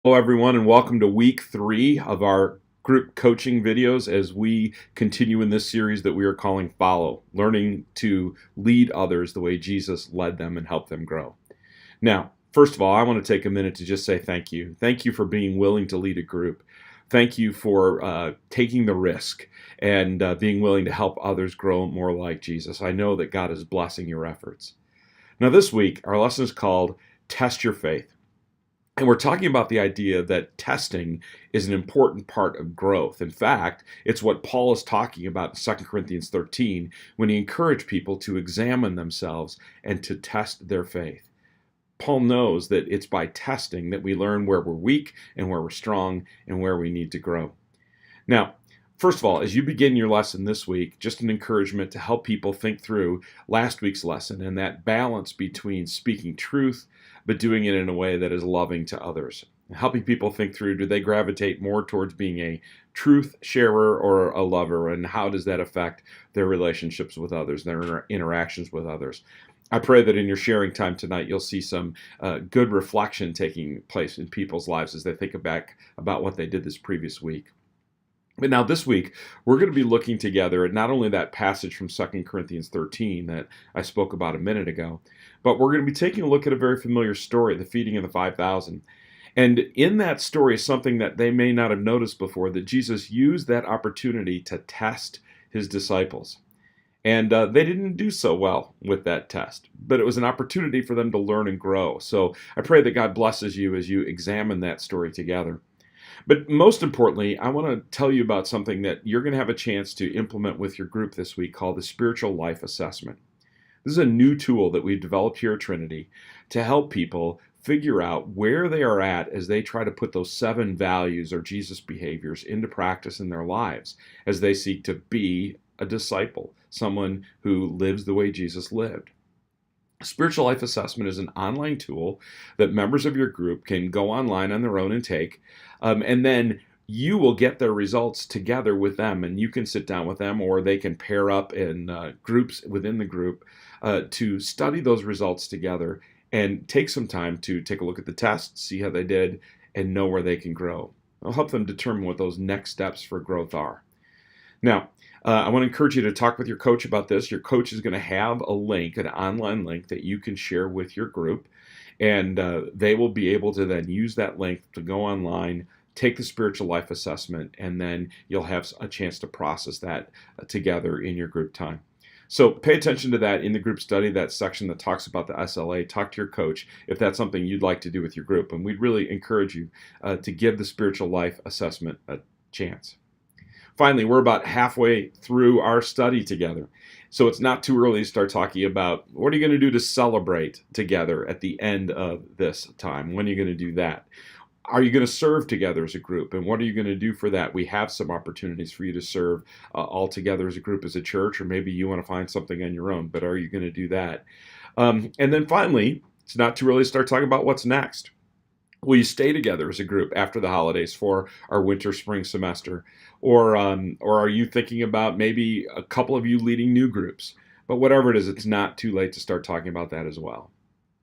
Hello, everyone, and welcome to week 3 of our group coaching videos as we continue in this series that we are calling Follow, learning to lead others the way Jesus led them and helped them grow. Now, first of all, I want to take a minute to just say thank you. Thank you for being willing to lead a group. Thank you for taking the risk and being willing to help others grow more like Jesus. I know that God is blessing your efforts. Now, this week, our lesson is called Test Your Faith. And we're talking about the idea that testing is an important part of growth. In fact, it's what Paul is talking about in 2 Corinthians 13 when he encouraged people to examine themselves and to test their faith. Paul knows that it's by testing that we learn where we're weak and where we're strong and where we need to grow. Now, first of all, as you begin your lesson this week, just an encouragement to help people think through last week's lesson and that balance between speaking truth but doing it in a way that is loving to others. Helping people think through, do they gravitate more towards being a truth sharer or a lover, and how does that affect their relationships with others, their interactions with others? I pray that in your sharing time tonight, you'll see some good reflection taking place in people's lives as they think back about what they did this previous week. But now this week, we're going to be looking together at not only that passage from 2 Corinthians 13 that I spoke about a minute ago, but we're going to be taking a look at a very familiar story, the feeding of the 5,000. And in that story, something that they may not have noticed before, that Jesus used that opportunity to test his disciples. And they didn't do so well with that test, but it was an opportunity for them to learn and grow. So I pray that God blesses you as you examine that story together. But most importantly, I want to tell you about something that you're going to have a chance to implement with your group this week called the Spiritual Life Assessment. This is a new tool that we've developed here at Trinity to help people figure out where they are at as they try to put those 7 values or Jesus behaviors into practice in their lives as they seek to be a disciple, someone who lives the way Jesus lived. Spiritual Life Assessment is an online tool that members of your group can go online on their own and take, and then you will get their results together with them, and you can sit down with them, or they can pair up in groups within the group to study those results together and take some time to take a look at the test, see how they did, and know where they can grow. It'll help them determine what those next steps for growth are. Now, I want to encourage you to talk with your coach about this. Your coach is going to have a link, an online link that you can share with your group, and they will be able to then use that link to go online, take the spiritual life assessment, and then you'll have a chance to process that together in your group time. So pay attention to that in the group study, that section that talks about the SLA. Talk to your coach if that's something you'd like to do with your group, and we'd really encourage you to give the spiritual life assessment a chance. Finally, we're about halfway through our study together. So it's not too early to start talking about what are you going to do to celebrate together at the end of this time? When are you going to do that? Are you going to serve together as a group? And what are you going to do for that? We have some opportunities for you to serve all together as a group, as a church, or maybe you want to find something on your own, but are you going to do that? And then finally, it's not too early to start talking about what's next. Will you stay together as a group after the holidays for our winter-spring semester? Or are you thinking about maybe a couple of you leading new groups? But whatever it is, it's not too late to start talking about that as well.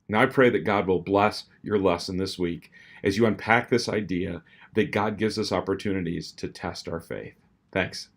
Now I pray that God will bless your lesson this week as you unpack this idea that God gives us opportunities to test our faith. Thanks.